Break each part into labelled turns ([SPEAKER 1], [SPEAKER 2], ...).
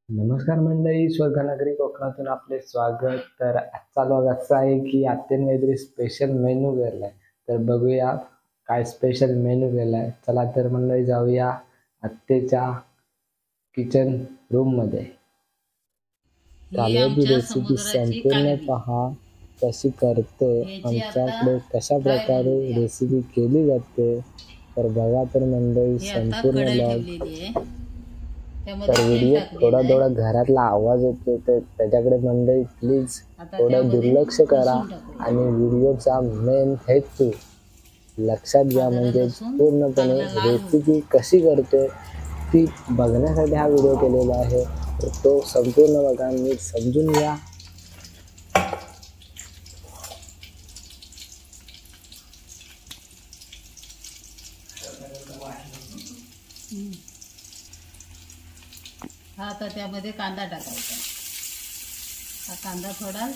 [SPEAKER 1] नमस्कार मंडळी, स्वर्गनगरी कोकणातून आपले स्वागत. तर आजचा लॉग असा आहे की आत्याने काहीतरी स्पेशल मेनू केलाय. तर बघूया काय स्पेशल मेनू केलाय. चला तर मंडळी जाऊया आत्याच्या किचन रूम मध्ये.
[SPEAKER 2] ही
[SPEAKER 1] कालव्याची
[SPEAKER 2] आमच्या
[SPEAKER 1] रेसिपी
[SPEAKER 2] समुद्राची
[SPEAKER 1] संपूर्ण
[SPEAKER 2] कालवी.
[SPEAKER 1] पहा कशी करते.
[SPEAKER 2] ह्याची आता
[SPEAKER 1] आमच्याकडे कशा
[SPEAKER 2] फ्राय
[SPEAKER 1] प्रकारे
[SPEAKER 2] बनवूया.
[SPEAKER 1] रेसिपी केली जाते तर बघा तर मंडळी
[SPEAKER 2] हे आता
[SPEAKER 1] संपूर्ण
[SPEAKER 2] कढई
[SPEAKER 1] लॉग.
[SPEAKER 2] ठेवलेली आहे, त्यामध्ये
[SPEAKER 1] तर
[SPEAKER 2] तेल
[SPEAKER 1] व्हिडिओ थोडा
[SPEAKER 2] टाकलेलं आहे.
[SPEAKER 1] थोडा घरातला आवाज येतो तर त्याच्याकडे मंडळी प्लीज
[SPEAKER 2] आता
[SPEAKER 1] थोडं
[SPEAKER 2] त्यामध्ये
[SPEAKER 1] दुर्लक्ष करा
[SPEAKER 2] लसूण टाकूया.
[SPEAKER 1] आणि व्हिडिओचा मेन हेतू लक्षात घ्या.
[SPEAKER 2] हा जरा
[SPEAKER 1] म्हणजे
[SPEAKER 2] लसूण
[SPEAKER 1] पूर्णपणे
[SPEAKER 2] चांगला लाल होऊ द्या.
[SPEAKER 1] रेसिपी कशी करते ती बघण्यासाठी हा व्हिडिओ केलेला आहे. तर तो संपूर्ण बघा, नीट समजून घ्या.
[SPEAKER 2] हा आता त्यामध्ये कांदा टाकायचा. हा कांदा थोडा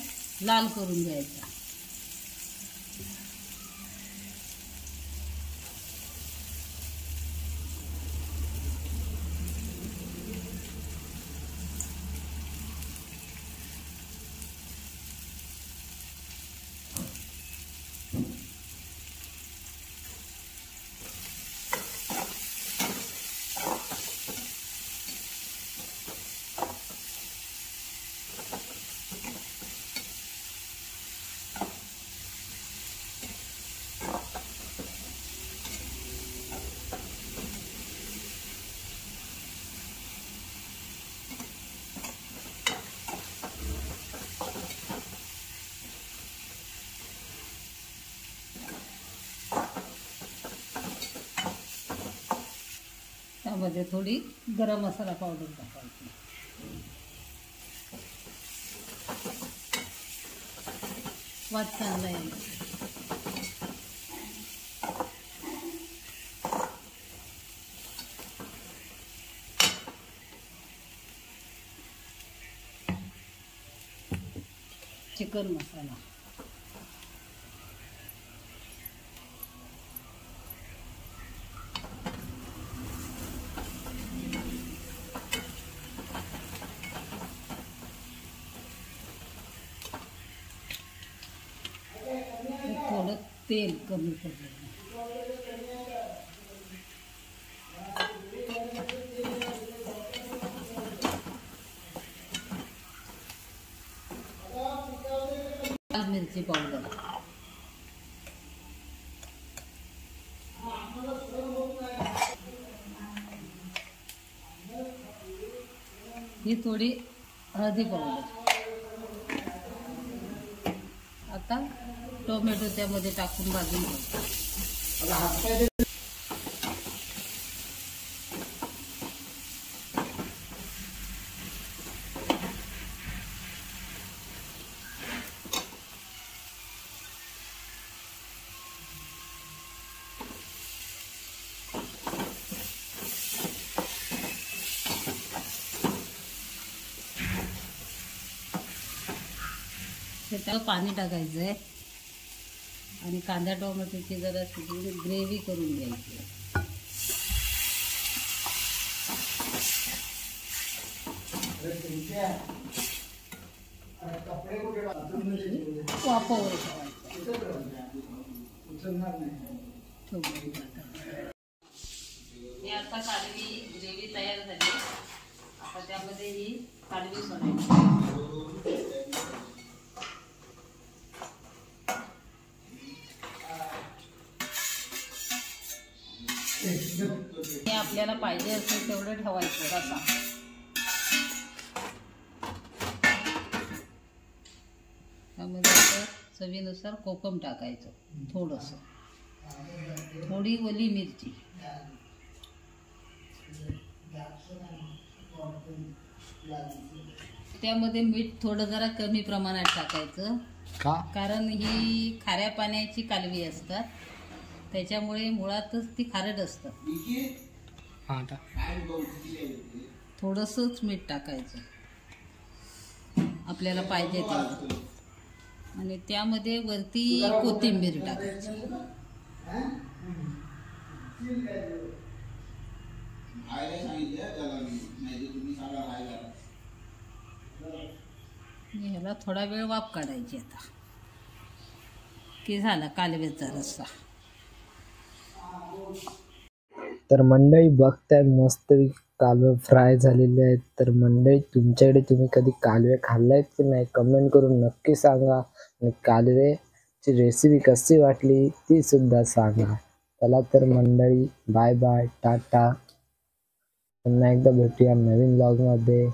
[SPEAKER 2] लाल करून घ्यायचा. त्यामध्ये थोडी गरम मसाला पावडर टाकायची. वास चांगला येईल. चिकन मसाला, थोडं तेल कमी पडलं. लाल मिरची पावडर, ही थोडी हळदी पावडर. आता टोमॅटो त्यामध्ये टाकून भाजून घ्यायचा. त्याला पाणी टाकायचं आहे आणि कांदा टोमॅटोची जरा शिजवून ग्रेव्ही करून घ्यायची. वाफावर हे आता कालवी ग्रेव्ही तयार झाली. आता त्यामध्ये ही कालवी सोडायची. हे आपल्याला पाहिजे असेल तेवढं ठेवायचं रसा. त्यामध्ये आता चवीनुसार कोकम टाकायचं थोडंसं, थोडी ओली मिरची, त्यामध्ये मीठ थोडं जरा कमी प्रमाणात टाकायचं. कारण ही खाऱ्या पाण्याची कालवी असतात, त्याच्यामुळे मुळातच ती खारट असतात. थोडंसंच मीठ टाकायचं आपल्याला पाहिजे तेवढं, आणि त्यामध्ये वरती कोथिंबीर टाकायची. ह्याला थोडा वेळ वाफ काढायची आता की झाला कालव्याचा रस्सा.
[SPEAKER 1] तर मंडळी बघताय मस्त कालवे फ्राय झालेले आहेत. तर मंडळी तुमच्याकडे तुम्ही कधी कालवे खाल्लायत की नाही कमेंट करून नक्की सांगा. आणि कालवेची रेसिपी कशी वाटली ती सुद्धा सांगा. चला तर मंडळी बाय बाय टाटा. पुन्हा एकदा भेटूया नवीन ब्लॉगमध्ये.